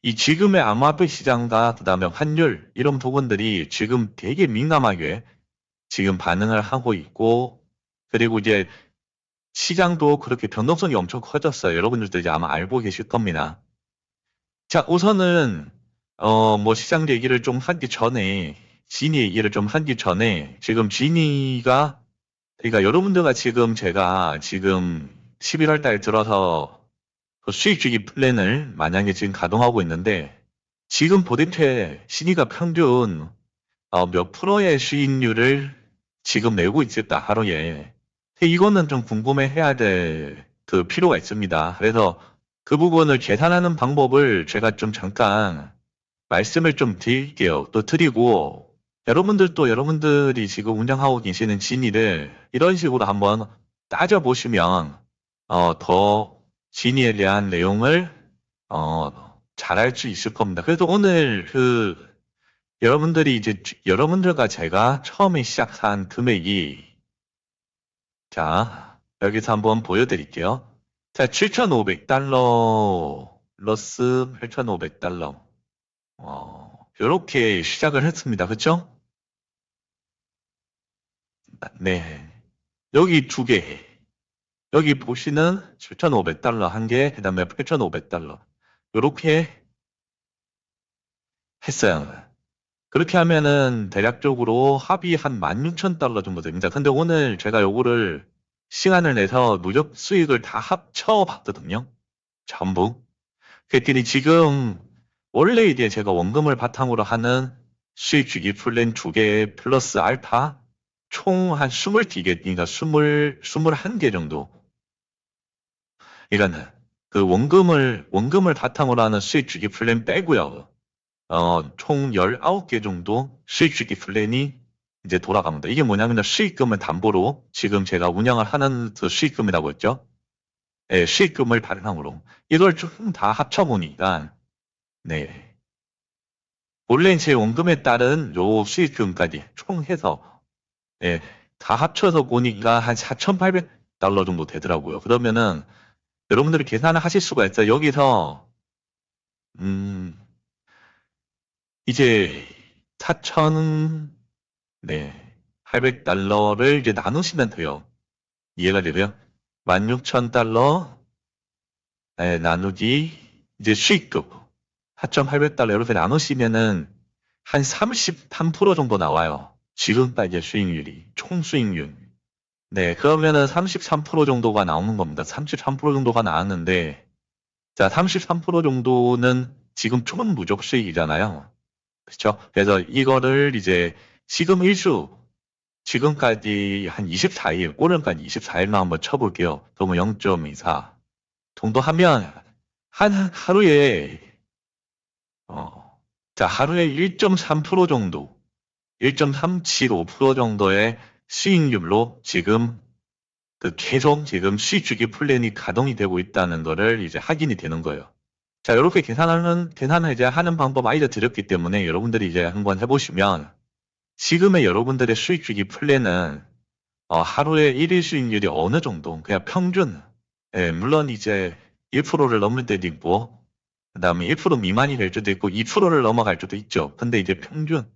이 지금의 암호화폐 시장과 그다음에 환율 이런 부분들이 지금 되게 민감하게 지금 반응을 하고 있고, 그리고 이제 시장도 그렇게 변동성이 엄청 커졌어요. 여러분들도 이제 아마 알고 계실 겁니다. 자, 우선은 뭐 시장 얘기를 좀 하기 전에, 지니 얘기를 좀 하기 전에, 지금 지니가, 그러니까 여러분들과 지금 제가 지금 11월 달 들어서 그 수익주기 플랜을 만약에 지금 가동하고 있는데, 지금 도대체 신이가 평균 몇 프로의 수익률을 지금 내고 있을까, 하루에. 이거는 좀 궁금해 해야 될 그 필요가 있습니다. 그래서 그 부분을 계산하는 방법을 제가 좀 잠깐 말씀을 좀 드릴게요. 또 드리고, 여러분들도 여러분들이 지금 운영하고 계시는 진위를 이런 식으로 한번 따져보시면, 더 진위에 대한 내용을, 잘 알 수 있을 겁니다. 그래서 오늘 여러분들이 이제, 여러분들과 제가 처음에 시작한 금액이, 자, 여기서 한번 보여드릴게요. 자, 7,500달러, 플러스 8,500달러. 요렇게 시작을 했습니다. 그쵸? 네. 여기 두 개. 여기 보시는 7,500달러 한 개, 그 다음에 8,500달러. 요렇게 했어요. 그렇게 하면은 대략적으로 합이 한 16,000달러 정도 됩니다. 근데 오늘 제가 요거를 시간을 내서 누적 수익을 다 합쳐 봤거든요. 전부. 그랬더니 지금 원래 이제 제가 원금을 바탕으로 하는 수익 주기 플랜 두 개 플러스 알파 총 한 20개, 그러니까 21개 정도. 이거는 그 원금을 바탕으로 하는 수익 주기 플랜 빼고요. 총 19개 정도 수익 주기 플랜이 이제 돌아갑니다. 이게 뭐냐면 수익금을 담보로 지금 제가 운영을 하는 그 수익금이라고 했죠. 예, 수익금을 바탕으로. 이걸 좀 다 합쳐보니까, 네. 원래 제 원금에 따른 요 수익금까지 총 해서, 예, 다 합쳐서 보니까 한 4,800달러 정도 되더라고요. 그러면은 여러분들이 계산을 하실 수가 있어요. 여기서, 음, 이제 4,000, 네, 800달러를 이제 나누시면 돼요. 이해가 되고요. 16,000달러, 나누기, 이제 수익금. 4,800달러 이렇게 나누시면은 한 33% 정도 나와요. 지금까지의 수익률이, 총 수익률. 네, 그러면은 33% 정도가 나오는 겁니다. 33% 정도가 나왔는데, 자, 33% 정도는 지금 총 누적 수익이잖아요. 그렇죠? 그래서 이거를 이제 지금 일수, 지금까지 한 24일, 오늘까지 24일만 한번 쳐볼게요. 그러면 0.24 정도 하면 한 하루에 자, 하루에 1.3% 정도, 1.375% 정도의 수익률로 지금 계속 지금 수익 주기 플랜이 가동이 되고 있다는 거를 이제 확인이 되는 거예요. 자, 이렇게 계산을 이제 하는 방법 알려드렸기 때문에 여러분들이 이제 한번 해보시면 지금의 여러분들의 수익 주기 플랜은 하루에 1일 수익률이 어느 정도, 그냥 평균, 예, 물론 이제 1%를 넘을 때도 있고, 그 다음에 1% 미만이 될 수도 있고 2%를 넘어갈 수도 있죠. 근데 이제 평균.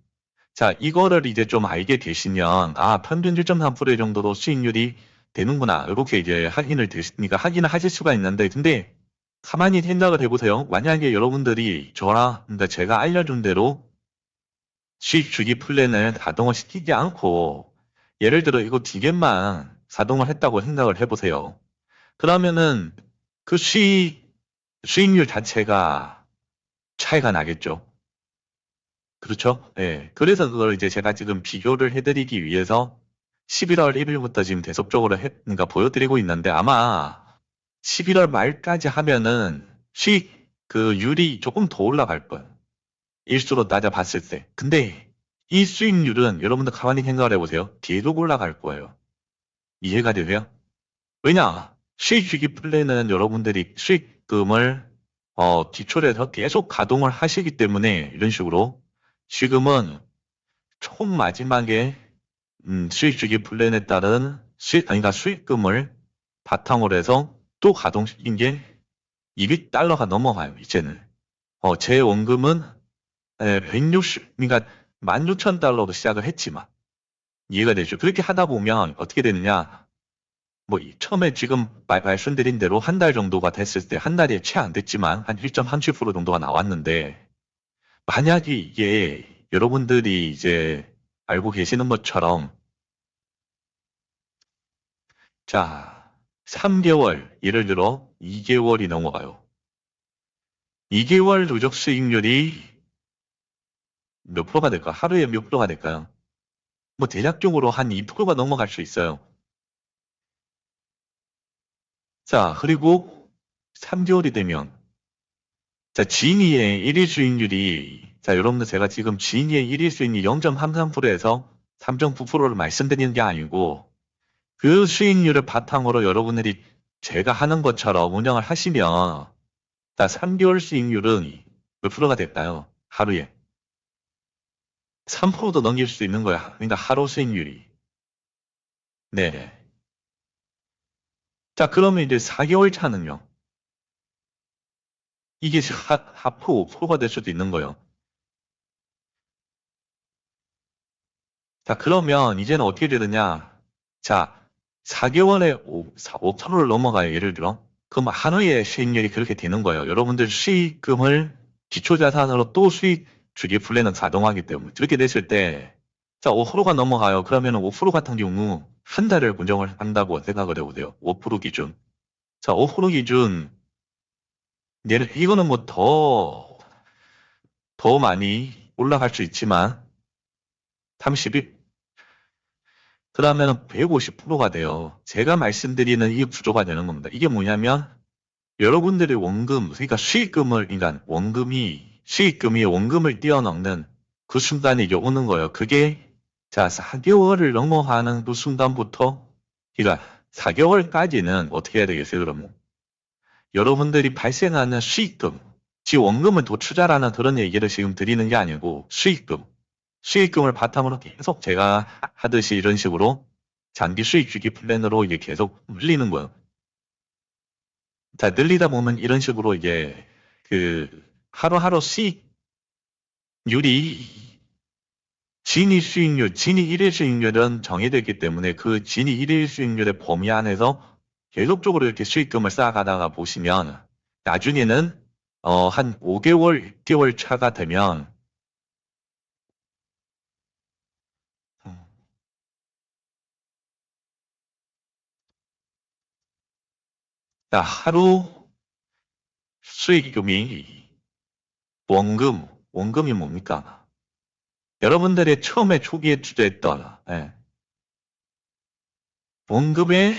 자, 이거를 이제 좀 알게 되시면, 평균 1.3% 정도로 수익률이 되는구나. 이렇게 이제 확인을 되시니까 확인을 하실 수가 있는데, 근데 가만히 생각을 해보세요. 만약에 여러분들이 그러니까 제가 알려준 대로 수익 주기 플랜을 가동을 시키지 않고, 예를 들어 이거 두 개만 가동을 했다고 생각을 해보세요. 그러면은 그 수익률 자체가 차이가 나겠죠. 그렇죠? 예. 그래서 그걸 이제 제가 지금 비교를 해드리기 위해서 11월 1일부터 지금 계속적으로 그러니까 보여드리고 있는데 아마 11월 말까지 하면은 그 율이 조금 더 올라갈 거예요. 일수로 따져봤을 때. 근데 이 수익률은 여러분들 가만히 생각을 해보세요. 계속 올라갈 거예요. 이해가 되세요? 왜냐? 수익 주기 플랜은 여러분들이 수익금을 기초에서 계속 가동을 하시기 때문에 이런 식으로 지금은 총 마지막에 수익 주기 플랜에 따른 그러니까 수익금을 바탕으로 해서 또 가동시킨 게 200달러가 넘어가요, 이제는. 제 원금은 160, 그러니까 16,000달러로 시작을 했지만 이해가 되죠. 그렇게 하다 보면 어떻게 되느냐? 뭐 처음에 지금 말씀드린 대로 한 달 정도가 됐을 때 한 달이 채 안 됐지만 한 1.30% 정도가 나왔는데 만약에 이게 여러분들이 이제 알고 계시는 것처럼 자 3개월 예를 들어 2개월이 넘어가요. 2개월 누적 수익률이 몇 프로가 될까? 하루에 몇 프로가 될까요? 뭐 대략적으로 한 2%가 넘어갈 수 있어요. 자, 그리고 3개월이 되면 자, 지니의 1일 수익률이 자, 여러분들 제가 지금 지니의 1일 수익률이 0.33%에서 3.9%를 말씀드리는 게 아니고 그 수익률을 바탕으로 여러분들이 제가 하는 것처럼 운영을 하시면 자, 3개월 수익률은 몇 프로가 될까요? 하루에 3%도 넘길 수 있는 거야. 그러니까 하루 수익률이. 네. 자, 그러면 이제 4개월 차는요. 이게 하프 5%가 될 수도 있는 거예요. 자, 그러면 이제는 어떻게 되느냐? 자, 4개월에 5%를 넘어가요. 예를 들어. 그럼 한우의 수익률이 그렇게 되는 거예요. 여러분들 수익금을 기초자산으로 또 수익 주기 플랜은 자동화하기 때문에. 그렇게 됐을 때, 자, 5%가 넘어가요. 그러면 5% 같은 경우 한 달을 운영을 한다고 생각을 해보세요. 5% 기준. 자, 5% 기준. 이거는 뭐 더 많이 올라갈 수 있지만, 30일, 그러면 150%가 돼요. 제가 말씀드리는 이 구조가 되는 겁니다. 이게 뭐냐면 여러분들의 원금, 그러니까 수익금을, 그러니까 수익금이 원금을 뛰어넘는 그 순간이 이제 오는 거예요. 그게 자, 4개월을 넘어가는 그 순간부터, 그러니까 4개월까지는 어떻게 해야 되겠어요, 그러면? 여러분들이 발생하는 수익금, 즉 원금을 더 투자라는 그런 얘기를 지금 드리는 게 아니고 수익금을 바탕으로 계속 제가 하듯이 이런 식으로 장기 수익 주기 플랜으로 이게 계속 늘리는 거예요. 자, 늘리다 보면 이런 식으로 이게 그 하루하루 수익률이 진위 일일 수익률은 정해졌기 때문에 그 진위 일일 수익률의 범위 안에서 계속적으로 이렇게 수익금을 쌓아가다가 보시면 나중에는 한 5개월, 6개월 차가 되면 하루 수익금이 원금이 뭡니까? 여러분들의 처음에 초기에 투자했던 원금의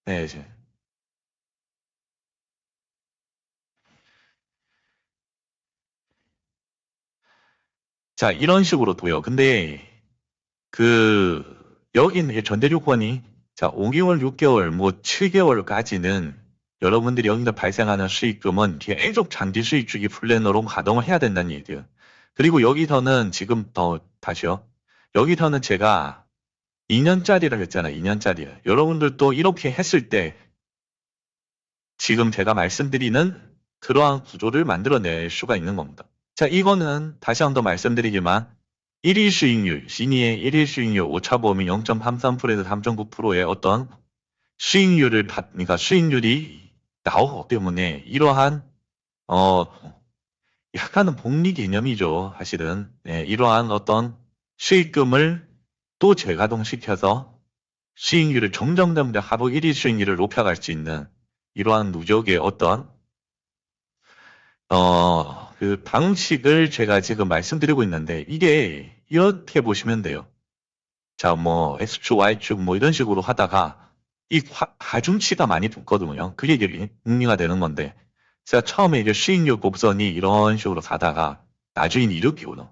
이제 자 이런 식으로 둬요. 근데 그 여기는 이제 전대조건이 자 5개월, 6개월, 뭐 7개월까지는 여러분들이 여기서 발생하는 수익금은 계속 장기 수익 주기 플랜으로 가동을 해야 된다는 얘기예요. 그리고 여기서는 지금 다시요. 여기서는 제가 2년짜리라고 했잖아요. 2년짜리. 여러분들도 이렇게 했을 때 지금 제가 말씀드리는 그러한 구조를 만들어낼 수가 있는 겁니다. 자, 이거는 다시 한 번 더 말씀드리지만 1일 수익률, 시니의 1일 수익률 오차범위 0.33%에서 3.9%의 어떤 그러니까 수익률이 나오기 때문에 이러한 어 약간은 복리 개념이죠. 사실은 이러한 어떤 수익금을 또 재가동시켜서 수익률을 점점 하루 1일 수익률을 높여갈 수 있는 이러한 누적의 어떤 그 방식을 제가 지금 말씀드리고 있는데 이게 이렇게 보시면 돼요. 자, 뭐 X축, Y축 뭐 이런 식으로 하다가 이 하중치가 많이 붙거든요. 그게 이제 흥미가 되는 건데 제가 처음에 이제 수익률 곡선이 이런 식으로 가다가 나중에 이렇게 오는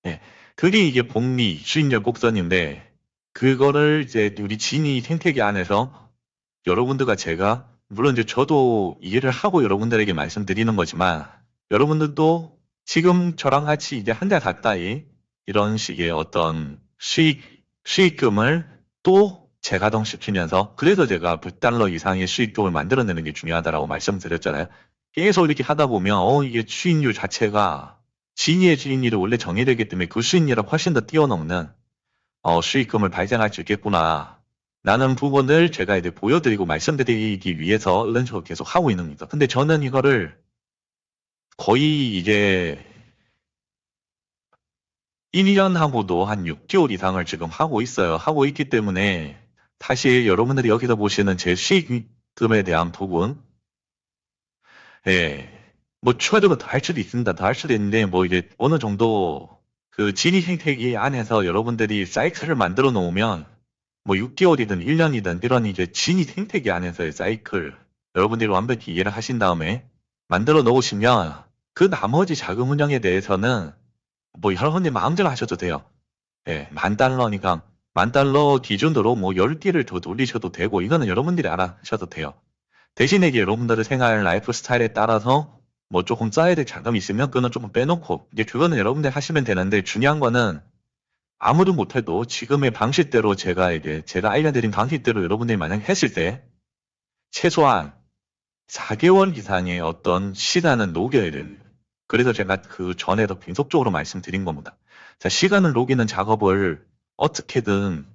예, 그게 이게 복리 수익률 곡선인데 그거를 이제 우리 진이 생태계 안에서 여러분들과 제가 물론 이제 저도 이해를 하고 여러분들에게 말씀드리는 거지만 여러분들도 지금 저랑 같이 이제 한 달 가까이 이런 식의 어떤 수익금을 또 재가동시키면서 그래서 제가 100달러 이상의 수익금을 만들어내는 게 중요하다라고 말씀드렸잖아요. 계속 이렇게 하다 보면 이게 수익률 자체가 진위의 수익률이 원래 정해되기 때문에 그 수익률을 훨씬 더 뛰어넘는 수익금을 발생할 수 있겠구나. 라는 부분을 제가 이제 보여드리고 말씀드리기 위해서 이런 식으로 계속 하고 있는 겁니다. 근데 저는 이거를 거의 이제 1년하고도 한 6개월 이상을 지금 하고 있어요. 하고 있기 때문에 사실 여러분들이 여기서 보시는 제 수익금에 대한 부분, 예, 뭐 추가적으로 더 할 수도 있습니다. 더 할 수도 있는데 뭐 이제 어느 정도 그 진위 생태계 안에서 여러분들이 사이클을 만들어 놓으면 뭐 6개월이든 1년이든 이런 이제 진위 생태계 안에서의 사이클 여러분들이 완벽히 이해를 하신 다음에 만들어 놓으시면 그 나머지 자금 운영에 대해서는 뭐 여러분들 마음대로 하셔도 돼요. 예, $10,000니까 $10,000 기준으로 뭐 10개를 더 돌리셔도 되고 이거는 여러분들이 알아하셔도 돼요. 대신에 이제 여러분들의 생활 라이프 스타일에 따라서 뭐 조금 써야 될 자금이 있으면 그거는 조금 빼놓고 이제 그거는 여러분들 하시면 되는데 중요한 거는 아무도 못해도 지금의 방식대로 제가 알려드린 방식대로 여러분들이 만약 했을 때 최소한 4개월 이상의 어떤 시간은 녹여야 되는. 그래서 제가 그 전에도 계속적으로 말씀드린 겁니다. 자, 시간을 녹이는 작업을 어떻게든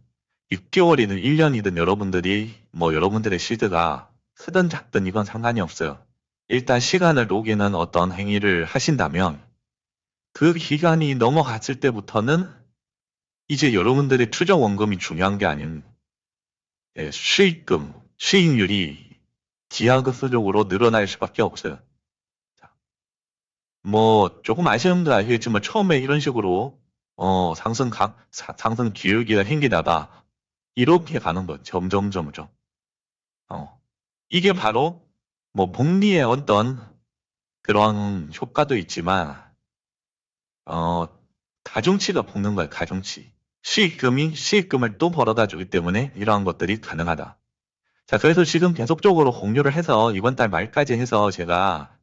6개월이든 1년이든 여러분들이 뭐 여러분들의 시드가 크든 작든 이건 상관이 없어요. 일단 시간을 녹이는 어떤 행위를 하신다면 그 기간이 넘어갔을 때부터는 이제 여러분들의 투자 원금이 중요한 게 아닌 수익금, 수익률이 기하급수적으로 늘어날 수밖에 없어요. 뭐 조금 아시는분들 아시겠지만 처음에 이런 식으로 상승 기울기가 생기다가 이렇게 가는 거 점점점점. 이게 바로 뭐 복리의 어떤 그런 효과도 있지만 가중치가 붙는 거예요. 가중치. 수익금을 또 벌어다 주기 때문에 이러한 것들이 가능하다. 자, 그래서 지금 계속적으로 공유를 해서 이번 달 말까지 해서 제가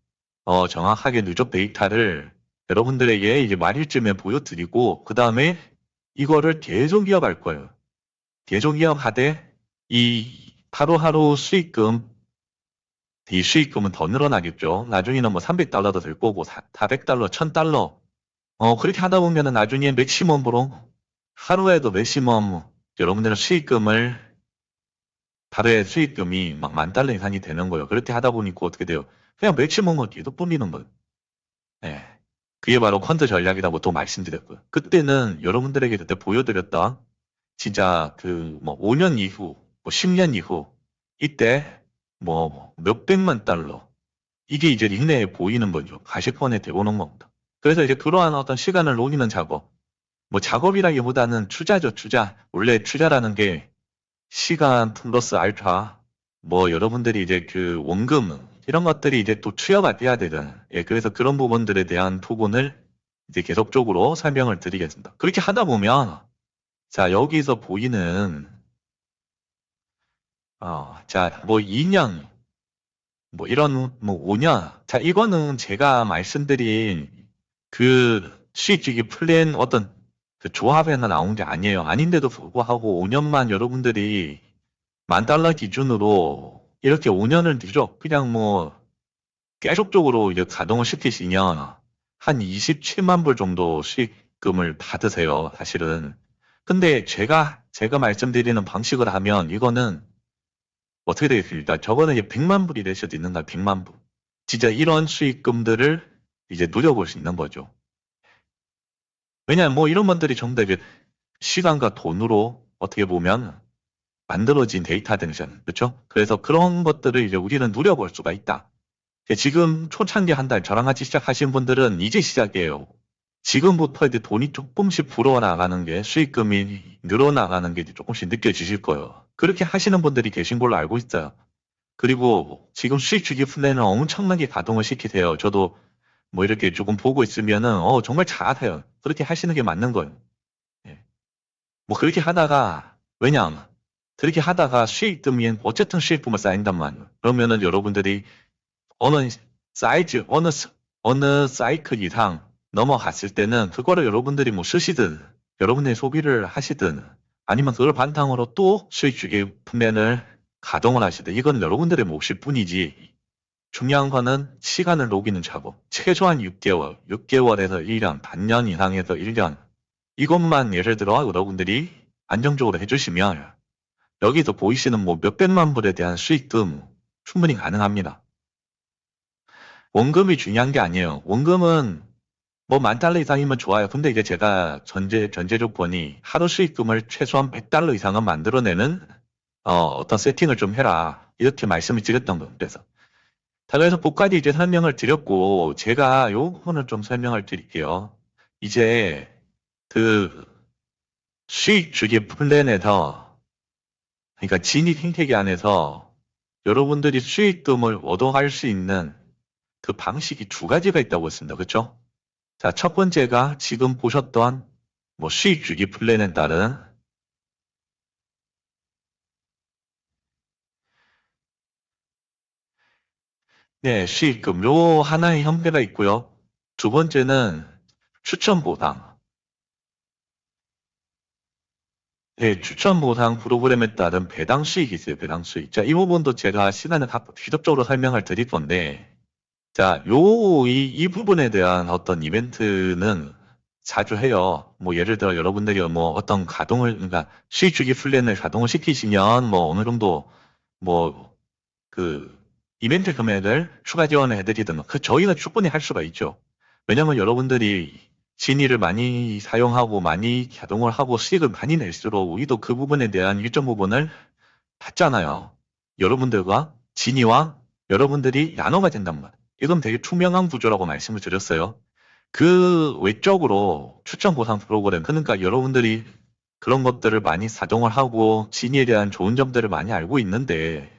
정확하게 누적 데이터를 여러분들에게 이제 말일쯤에 보여드리고 그 다음에 이거를 계속 이어갈 거예요. 계속 이어가되 이 하루하루 이 수익금은 더 늘어나겠죠. 나중에는 뭐 $300도 될 거고 $400, $1000 그렇게 하다 보면은 나중에 맥시멈으로 하루에도 맥시멈 여러분들의 수익금을 하루에 수익금이 막 $10,000 이상이 되는 거예요. 그렇게 하다 보니까 어떻게 돼요? 그냥 맥시멈을 계속 뿌리는 거예요. 네. 그게 바로 퀀트 전략이라고 또 말씀드렸고요. 그때는 여러분들에게 그때 보여드렸던 진짜 그 뭐 5년 이후, 뭐 10년 이후 이때 뭐 몇백만 달러 이게 이제 이내에 보이는 거죠. 가시권에 되오는 겁니다. 그래서 이제 그러한 어떤 시간을 녹이는 작업, 뭐 작업이라기보다는 투자죠, 투자. 원래 투자라는 게 시간 플러스 알파, 뭐 여러분들이 이제 그 원금 이런 것들이 이제 또 취업이 돼야 되는, 예, 그래서 그런 부분들에 대한 부분을 이제 계속적으로 설명을 드리겠습니다. 그렇게 하다 보면 자, 여기서 보이는 자, 뭐 2년, 뭐 이런 뭐 5년, 자, 이거는 제가 말씀드린 그 수익주기 플랜 어떤 그 조합에는 나온 게 아니에요. 아닌데도 불구하고 5년만 여러분들이 $10,000 기준으로 이렇게 5년을 뒤로 그냥 뭐 계속적으로 이제 가동을 시키시면 한 27만 불 정도 수익금을 받으세요. 사실은. 근데 제가 말씀드리는 방식을 하면 이거는 어떻게 되겠습니까? 저거는 이제 100만 불이 될 수도 있는가, 100만 불. 진짜 이런 수익금들을 이제 누려볼 수 있는 거죠. 왜냐하면 뭐 이런 분들이 전부 다 이제 시간과 돈으로 어떻게 보면 만들어진 데이터 댕션, 그렇죠? 그래서 그런 것들을 이제 우리는 누려볼 수가 있다. 지금 초창기 한 달 저랑 같이 시작하신 분들은 이제 시작이에요. 지금부터 이제 돈이 조금씩 불어나가는 게 수익금이 늘어나가는 게 이제 조금씩 느껴지실 거예요. 그렇게 하시는 분들이 계신 걸로 알고 있어요. 그리고 지금 수익 주기 플랜을 엄청나게 가동을 시키세요. 저도 뭐 이렇게 조금 보고 있으면은 정말 잘하세요. 그렇게 하시는 게 맞는 거예요. 예. 뭐 그렇게 하다가 왜냐하면 그렇게 하다가 수익금이 어쨌든 수익금을 쌓인단 말이에요. 그러면은 여러분들이 어느 어느 사이클 이상 넘어갔을 때는 그거를 여러분들이 뭐 쓰시든 여러분들이 소비를 하시든 아니면 그걸 바탕으로 또 수익 주기 플랜을 가동을 하시든 이건 여러분들의 몫일 뿐이지 중요한 거는 시간을 녹이는 작업. 최소한 6개월, 6개월에서 1년, 반년 이상에서 1년. 이것만 예를 들어 여러분들이 안정적으로 해주시면 여기서 보이시는 뭐 몇백만 불에 대한 수익도 충분히 가능합니다. 원금이 중요한 게 아니에요. 원금은 뭐 10,000달러 이상이면 좋아요. 근데 이제 제가 전제 조건이 하루 수익금을 최소한 100달러 이상은 만들어내는 어떤 세팅을 좀 해라. 이렇게 말씀을 드렸던 거예요. 그래서 그까지 이제 설명을 드렸고, 제가 요거는 좀 설명을 드릴게요. 이제 그 수익 주기 플랜에서, 그러니까 진입 생태계 안에서 여러분들이 수익금을 얻어갈 수 있는 그 방식이 두 가지가 있다고 했습니다. 그렇죠? 자, 첫 번째가 지금 보셨던 뭐 수익 주기 플랜에 따른 네, 수익금 요 하나의 형태가 있고요. 두 번째는 추천 보상. 네, 추천 보상 프로그램에 따른 배당 수익이 있어요. 배당 수익. 자, 이 부분도 제가 시간을 갖고 직접적으로 설명을 드릴 건데, 자, 이 부분에 대한 어떤 이벤트는 자주 해요. 뭐, 예를 들어 여러분들이 뭐 어떤 그러니까 수익 주기 플랜을 가동을 시키시면 뭐 어느 정도 뭐 그 이벤트 금액을 추가 지원을 해드리든 그 저희가 충분히 할 수가 있죠. 왜냐면 여러분들이 진위를 많이 사용하고 많이 가동을 하고 수익을 많이 낼수록 우리도 그 부분에 대한 일정 부분을 받잖아요. 여러분들과 진위와 여러분들이 나눠가 된단 말이에요. 이건 되게 투명한 구조라고 말씀을 드렸어요. 그 외적으로 추천 보상 프로그램, 그러니까 여러분들이 그런 것들을 많이 사용을 하고 진위에 대한 좋은 점들을 많이 알고 있는데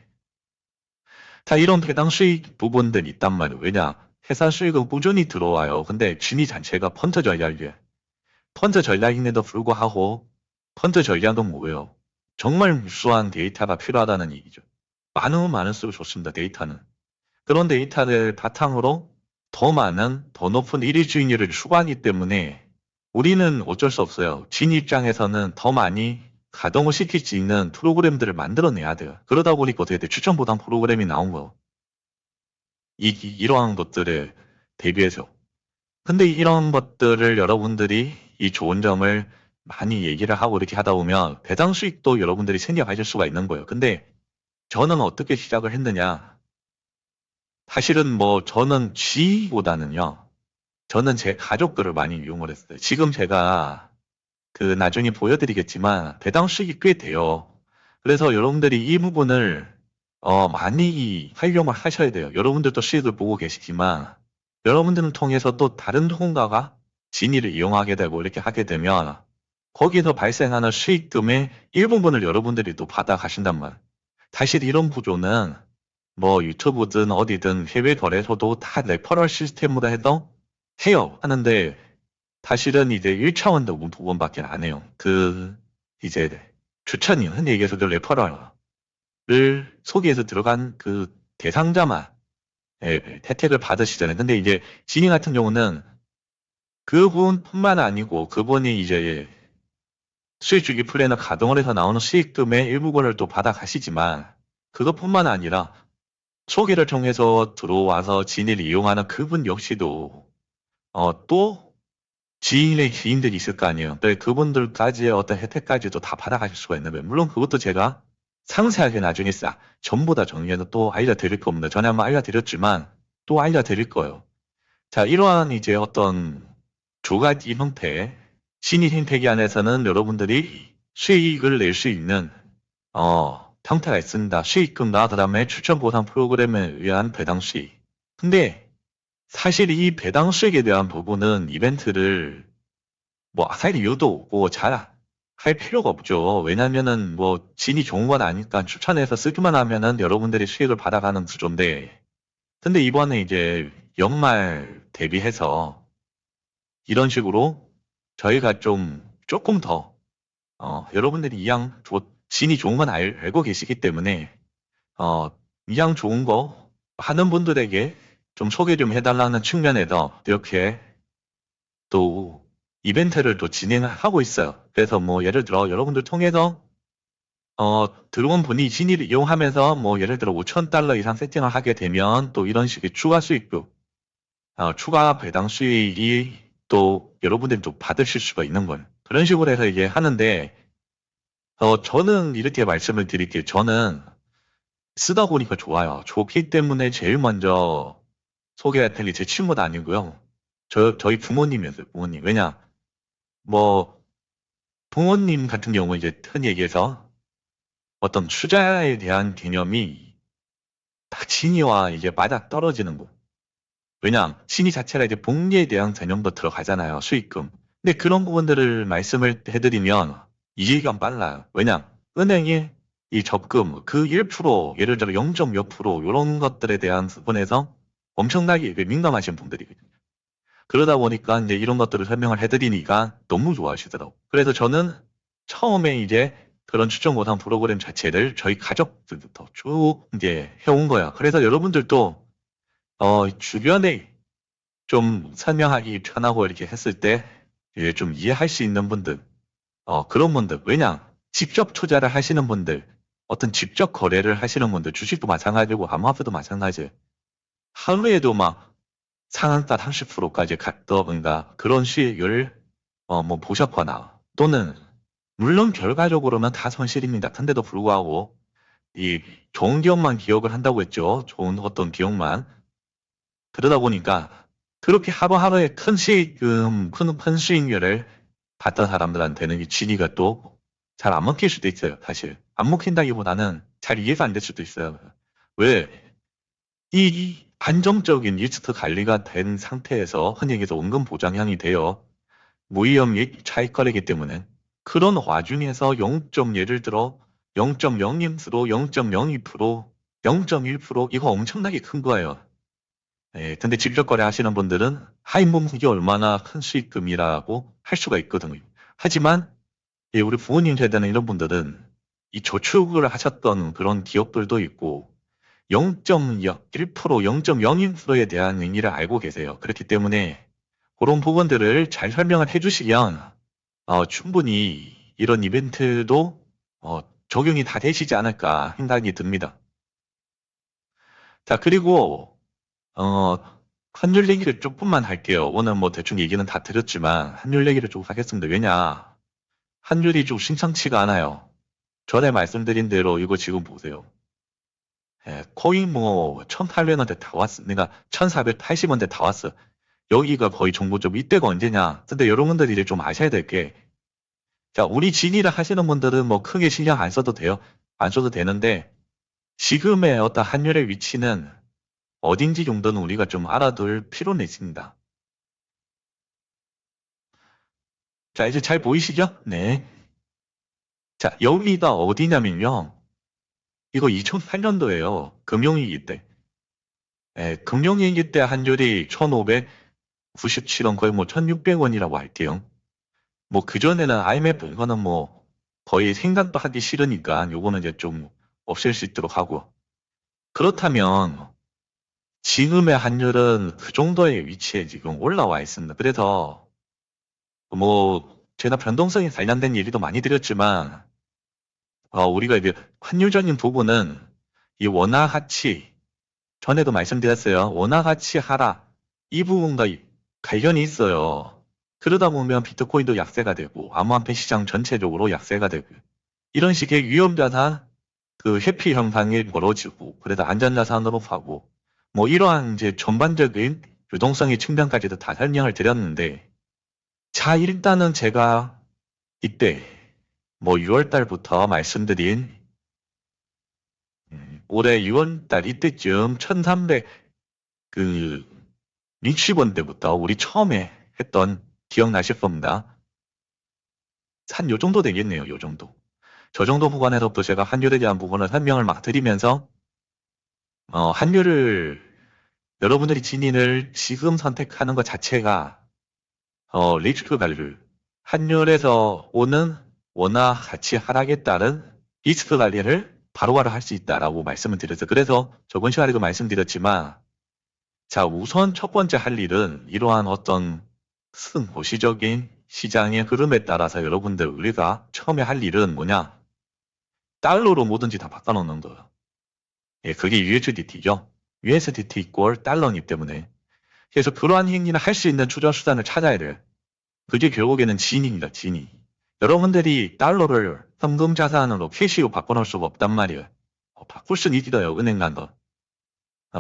다 이런 배당 수익 부분들이 있단 말이에요. 왜냐? 회사 수익은 꾸준히 들어와요. 근데 진위 자체가 펀드 전략이에요. 펀드 전략인데도 불구하고 펀드 전략은 뭐예요? 정말 무수한 데이터가 필요하다는 얘기죠. 많으면 많을수록 좋습니다. 데이터는. 그런 데이터를 바탕으로 더 많은, 더 높은 일위 주인율을 추구하기 때문에 우리는 어쩔 수 없어요. 진 입장에서는 더 많이 가동을 시킬 수 있는 프로그램들을 만들어내야 돼요. 그러다 보니까 어떻게 돼? 추천 보상 프로그램이 나온 거예요. 이러한 것들에 대비해서. 근데 이런 것들을 여러분들이 이 좋은 점을 많이 얘기를 하고 이렇게 하다 보면 배당 수익도 여러분들이 생겨가실 수가 있는 거예요. 근데 저는 어떻게 시작을 했느냐? 사실은 뭐 저는 G보다는요. 저는 제 가족들을 많이 이용을 했어요. 지금 제가 그 나중에 보여드리겠지만 배당 수익이 꽤 돼요. 그래서 여러분들이 이 부분을 많이 활용을 하셔야 돼요. 여러분들도 수익을 보고 계시지만 여러분들을 통해서 또 다른 누군가가 진위를 이용하게 되고 이렇게 하게 되면 거기서 발생하는 수익금의 일부분을 여러분들이 또 받아 가신단 말이에요. 사실 이런 구조는 뭐 유튜브든 어디든 해외 거래소도 다 레퍼럴 시스템으로 해도 해요. 하는데 사실은 이제 1차원도 부분밖에 안 해요. 이제 추천이요. 흔히 얘기해서 레퍼럴을 소개해서 들어간 그 대상자만 혜택을 받으시잖아요. 근데 이제 진이 같은 경우는 그분뿐만 아니고 그분이 이제 수익 주기 플랜을 가동을 해서 나오는 수익금의 일부분을 또 받아 가시지만 그것뿐만 아니라 소개를 통해서 들어와서 진위를 이용하는 그분 역시도 또 지인의 지인들이 있을 거 아니에요. 네, 그분들까지의 어떤 혜택까지도 다 받아가실 수가 있는 거예요. 물론 그것도 제가 상세하게 나중에 전부 다 정리해서 또 알려드릴 겁니다. 전에 한번 알려드렸지만 또 알려드릴 거예요. 자, 이러한 이제 어떤 두 가지 형태, 신입 생태계 안에서는 여러분들이 수익을 낼 수 있는 형태가 있습니다. 수익금과 그다음에 추천 보상 프로그램에 의한 배당 수익. 근데 사실 이 배당 수익에 대한 부분은 이벤트를 뭐 할 이유도 없고 잘 할 필요가 없죠. 왜냐면은 뭐 진이 좋은 건 아니까 추천해서 쓰기만 하면은 여러분들이 수익을 받아가는 구조인데 근데 이번에 이제 연말 대비해서 이런 식으로 저희가 조금 더 여러분들이 진이 좋은 건 알고 계시기 때문에 이양 좋은 거 하는 분들에게 좀 소개 좀 해달라는 측면에서 이렇게 또 이벤트를 또 진행하고 있어요. 그래서 뭐 예를 들어 여러분들 통해서 들어온 분이 진위를 이용하면서 뭐 예를 들어 5,000달러 이상 세팅을 하게 되면 또 이런 식의 추가 수익도, 추가 배당 수익이 또 여러분들이 또 받으실 수가 있는 거예요. 그런 식으로 해서 이제 하는데, 저는 이렇게 말씀을 드릴게요. 저는 쓰다 보니까 좋아요. 좋기 때문에 제일 먼저 소개할 테니 제 친구도 아니고요. 저희 부모님이었어요, 부모님. 왜냐, 뭐, 부모님 같은 경우는 이제 흔히 얘기해서 어떤 투자에 대한 개념이 딱 진위와 이제 맞아 떨어지는 거. 왜냐, 진위 자체가 이제 복리에 대한 개념도 들어가잖아요, 수익금. 근데 그런 부분들을 말씀을 해드리면 이해가 빨라요. 왜냐, 은행이 이 적금, 그 1%, 예를 들어 0. 몇 프로, 이런 것들에 대한 부분에서 엄청나게 민감하신 분들이거든요. 그러다 보니까 이제 이런 것들을 설명을 해드리니까 너무 좋아하시더라고. 그래서 저는 처음에 이제 그런 추천 보상 프로그램 자체를 저희 가족들부터 쭉 이제 해온 거야. 그래서 여러분들도 주변에 좀 설명하기 편하고 이렇게 했을 때 좀 이해할 수 있는 분들, 그런 분들, 왜냐 직접 투자를 하시는 분들, 어떤 직접 거래를 하시는 분들, 주식도 마찬가지고 암호화폐도 마찬가지예요. 하루에도 막 상한가 30%까지 갔다든가 그런 수익을 뭐 보셨거나, 또는 물론 결과적으로는 다 손실입니다. 근데도 불구하고 이 좋은 기업만 기억을 한다고 했죠. 좋은 어떤 기업만. 그러다 보니까 그렇게 하루하루에 큰 수익금, 큰 수익률을 봤던 사람들한테는 이 진위가 또 잘 안 먹힐 수도 있어요. 사실 안 먹힌다기보다는 잘 이해가 안 될 수도 있어요. 왜? 이 안정적인 리스크 관리가 된 상태에서 흔히 얘기해서 원금 보장형이 되어 무위험이 차익거래이기 때문에, 그런 와중에서 0. 예를 들어 0.01%, 0.02%, 0.1% 이거 엄청나게 큰 거예요. 예, 근데 직접 거래하시는 분들은 하인몸 이게 얼마나 큰 수익금이라고 할 수가 있거든요. 하지만 예, 우리 부모님 세대는 이런 분들은 이 저축을 하셨던 그런 기업들도 있고 0.1%, 0.01%에 대한 의미를 알고 계세요. 그렇기 때문에 그런 부분들을 잘 설명을 해주시면 충분히 이런 이벤트도 적용이 다 되시지 않을까 생각이 듭니다. 자, 그리고 어, 환율 얘기를 조금만 할게요. 오늘 뭐 대충 얘기는 다 드렸지만 환율 얘기를 좀 하겠습니다. 왜냐? 환율이 좀 심상치가 않아요. 전에 말씀드린 대로 이거 지금 보세요. 예, 코인 뭐 1,800원대 다 왔어. 내가 1,480원대 다 왔어. 여기가 거의 정고점. 이때가 언제냐? 근데 여러분들이 이제 좀 아셔야 될 게, 자, 우리 진이라 하시는 분들은 뭐 크게 신경 안 써도 돼요. 안 써도 되는데, 지금의 어떤 환율의 위치는 어딘지 정도는 우리가 좀 알아둘 필요는 있습니다. 자, 이제 잘 보이시죠? 네. 자, 여기가 어디냐면요. 이거 2008년도예요. 금융위기 때. 예, 금융위기 때 환율이 1,597원, 거의 뭐 1,600원이라고 할게요. 뭐 그전에는 IMF 이거는 뭐 거의 생각도 하기 싫으니까 요거는 이제 좀 없앨 수 있도록 하고. 그렇다면 지금의 환율은 그 정도의 위치에 지금 올라와 있습니다. 그래서 뭐 제가 변동성이 관련된 얘기도 많이 드렸지만 우리가 이제 환율적인 부분은 이 원화 가치, 전에도 말씀드렸어요. 원화 가치 하락 이 부분과 관련이 있어요. 그러다 보면 비트코인도 약세가 되고 암호화폐 시장 전체적으로 약세가 되고 이런 식의 위험자산 그 회피 현상이 벌어지고, 그래서 안전자산으로 가고 뭐 이러한 이제 전반적인 유동성의 측면까지도 다 설명을 드렸는데, 자, 일단은 제가 이때 뭐 6월 달부터 말씀드린 올해 6월 달 이때쯤 1300 그 60원대부터 우리 처음에 했던 기억나실 겁니다. 한 요 정도 되겠네요. 요 정도. 저 정도 구간에서부터 제가 환율에 대한 부분을 설명을 막 드리면서 환율을 여러분들이 진인을 지금 선택하는 것 자체가 리스크 관리, 환율에서 오는 원화 가치 하락에 따른 리스크 관리를 바로바로 할 수 있다라고 말씀을 드렸어요. 그래서 저번 시간에도 말씀드렸지만, 자, 우선 첫 번째 할 일은 이러한 어떤 고시적인 시장의 흐름에 따라서 여러분들 우리가 처음에 할 일은 뭐냐? 달러로 뭐든지 다 바꿔놓는 거예요. 예, 그게 USDT죠. USDT 이꼴 달러이기 때문에. 그래서 그러한 행위를 할 수 있는 투자 수단을 찾아야 돼요. 그게 결국에는 진입니다, 진입. 여러분들이 달러를 현금 자산으로 캐시로 바꿔놓을 수가 없단 말이에요. 바꿀 수는 있어요, 은행간도.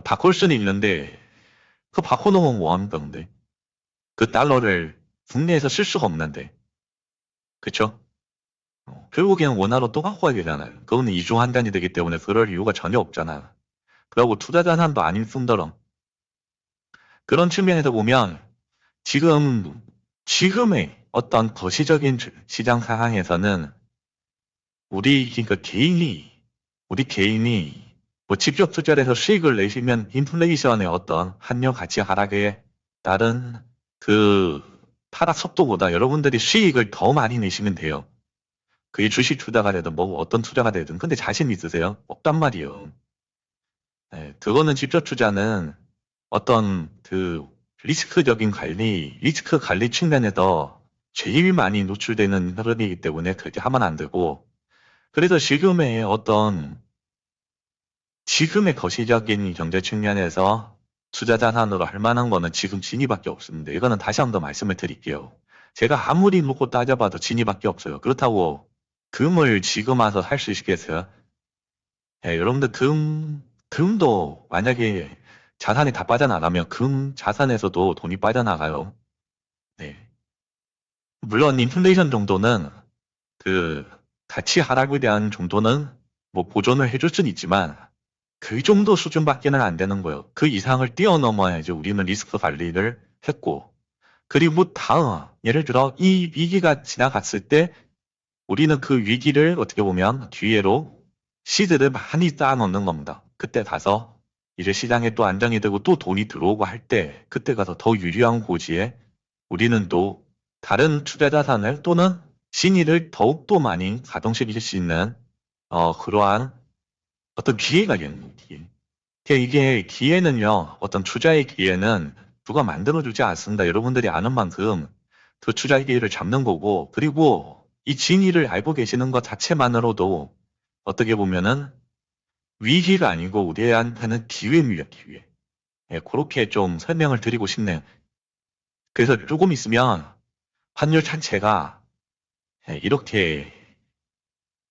바꿀 수는 있는데, 그 바꿔놓으면 뭐합니까, 근데? 그 달러를 국내에서 쓸 수가 없는데. 그쵸? 결국에는 원화로 또 바꿔야 되잖아요. 그거는 이중 환단이 되기 때문에 그럴 이유가 전혀 없잖아요. 그리고 투자 자산도 아닌 뿐더러. 그런 측면에서 보면, 지금의 어떤 거시적인 시장 상황에서는 그러니까 우리 개인이 뭐 직접 투자를 해서 수익을 내시면 인플레이션의 어떤 환율 가치 하락에 따른 그 하락 속도보다 여러분들이 수익을 더 많이 내시면 돼요. 그게 주식 투자가 되든 뭐 어떤 투자가 되든. 근데 자신 있으세요? 없단 말이에요. 네, 그거는 직접 투자는 어떤 리스크 관리 측면에서 제일 많이 노출되는 흐름이기 때문에 그렇게 하면 안 되고, 그래서 지금의 거시적인 경제 측면에서 투자 자산으로 할 만한 거는 지금 진이밖에 없습니다. 이거는 다시 한 번 더 말씀을 드릴게요. 제가 아무리 묻고 따져봐도 진이밖에 없어요. 그렇다고 금을 지금 와서 살 수 있겠어요? 예, 여러분들 금도 만약에 자산이 다 빠져나가면 금 자산에서도 돈이 빠져나가요. 네. 물론 인플레이션 정도는 그 가치 하락에 대한 정도는 뭐 보존을 해줄 수는 있지만 그 정도 수준밖에는 안 되는 거예요. 그 이상을 뛰어넘어야지 우리는 리스크 관리를 했고, 그리고 다음 예를 들어 이 위기가 지나갔을 때 우리는 그 위기를 어떻게 보면 뒤에로 시드를 많이 쌓아놓는 겁니다. 그때 가서 이제 시장에 또 안정이 되고 또 돈이 들어오고 할 때 그때 가서 더 유리한 고지에 우리는 또 다른 투자 자산을 또는 신의를 더욱더 많이 가동시킬 수 있는 그러한 어떤 기회가 되는 거예요. 기회. 이게 기회는요. 어떤 투자의 기회는 누가 만들어주지 않습니다. 여러분들이 아는 만큼 그 투자의 기회를 잡는 거고, 그리고 이 진위를 알고 계시는 것 자체만으로도 어떻게 보면은 위기가 아니고 우리한테는 기회입니다. 기회. 예, 그렇게 좀 설명을 드리고 싶네요. 그래서 조금 있으면 환율 자체가 이렇게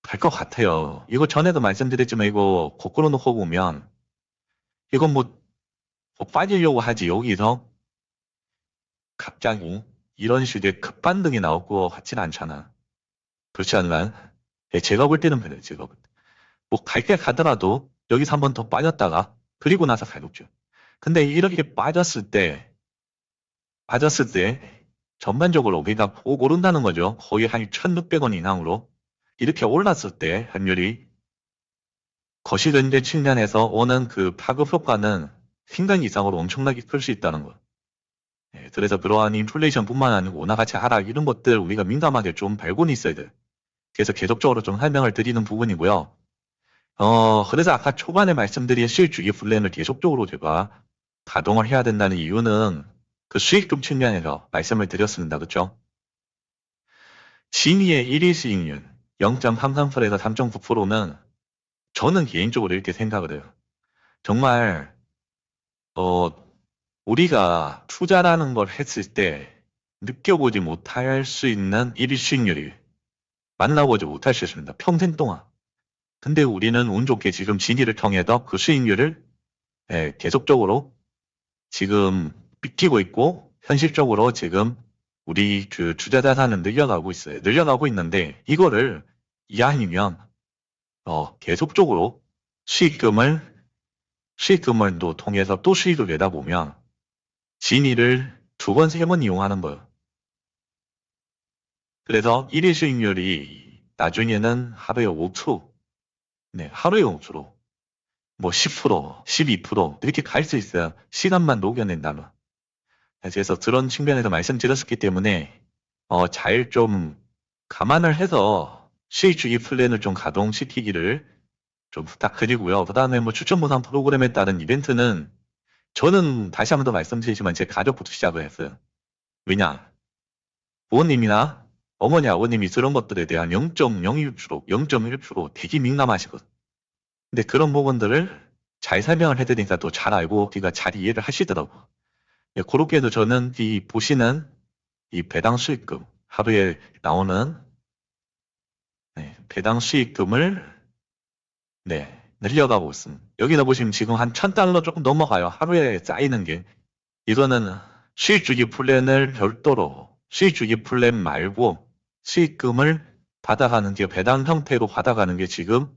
갈 것 같아요. 이거 전에도 말씀드렸지만 이거 거꾸로 놓고 보면 이건 뭐 빠지려고 하지 여기서 갑자기 이런 식의 급반등이 나올 것 같지는 않잖아. 그렇지 않나? 예, 제가 볼 때는 그래요. 제가 볼 때. 뭐 갈 게 가더라도 여기서 한번 더 빠졌다가 그리고 나서 가겠죠. 근데 이렇게 빠졌을 때 전반적으로 우리가 보고 오른다는 거죠. 거의 한 1,600원 이상으로 이렇게 올랐을 때 환율이 거시경제 측면에서 오는 그 파급 효과는 생각 이상으로 엄청나게 클 수 있다는 거. 예, 그래서 그러한 인플레이션뿐만 아니고 원화 가치 하락 이런 것들 우리가 민감하게 좀 발견이 있어야 돼. 그래서 계속적으로 좀 설명을 드리는 부분이고요. 그래서 아까 초반에 말씀드린 수익 주기 플랜을 계속적으로 제가 가동을 해야 된다는 이유는 그 수익금 측면에서 말씀을 드렸습니다. 그렇죠? 진위의 1일 수익률 0.33%에서 3.9%는 저는 개인적으로 이렇게 생각을 해요. 정말 어, 우리가 투자라는 걸 했을 때 느껴보지 못할 수 있는 1일 수익률이 만나보지 못할 수 있습니다. 평생 동안. 근데 우리는 운 좋게 지금 진위를 통해서 그 수익률을 계속적으로 지금 삐끼고 있고 현실적으로 지금 우리 그 투자 자산은 늘려가고 있어요. 늘려가고 있는데 이거를 이왕이면 계속적으로 수익금을 또 통해서 또 수익을 내다 보면 진위를 두 번, 세 번 이용하는 거예요. 그래서 일일 수익률이 나중에는 하루에 5%, 네, 하루에 5%, 뭐 10%, 12% 이렇게 갈 수 있어요. 시간만 녹여낸다면. 그래서 그런 측면에서 말씀드렸기 때문에 잘 좀 감안을 해서 수익주기 플랜을 좀 가동시키기를 좀 부탁드리고요. 그 다음에 뭐 추천 보상 프로그램에 따른 이벤트는 저는 다시 한 번 더 말씀드리지만 제 가족부터 시작을 했어요. 왜냐? 부모님이나 어머니, 아버님이 그런 것들에 대한 0.01%, 0.1% 되게 민감하시거든. 근데 그런 부분들을 잘 설명을 해드리니까 또 잘 알고, 우리가 잘 이해를 하시더라고. 예, 그렇게도 저는 이 보시는 이 배당 수익금, 하루에 나오는 네, 배당 수익금을 네, 늘려가고 있습니다. 여기다 보시면 지금 한 $1,000 조금 넘어가요. 하루에 쌓이는 게. 이거는 수익주기 플랜을 별도로 수익주기 플랜 말고 수익금을 받아가는 게 배당 형태로 받아가는 게 지금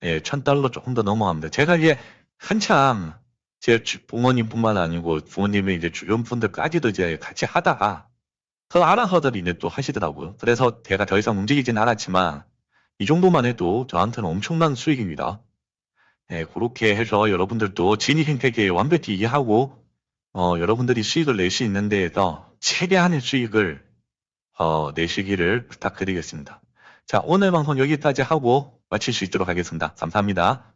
예, $1,000 조금 더 넘어갑니다. 제가 이제 한참 제 부모님뿐만 아니고 부모님의 이제 주변 분들까지도 이제 같이 하다가 더 알아서들 이제 또 하시더라고요. 그래서 제가 더 이상 움직이진 않았지만 이 정도만 해도 저한테는 엄청난 수익입니다. 예, 그렇게 해서 여러분들도 진입 생태계에 완벽히 이해하고 여러분들이 수익을 낼 수 있는 데에서 최대한의 수익을 내시기를 부탁드리겠습니다. 자, 오늘 방송 여기까지 하고 마칠 수 있도록 하겠습니다. 감사합니다.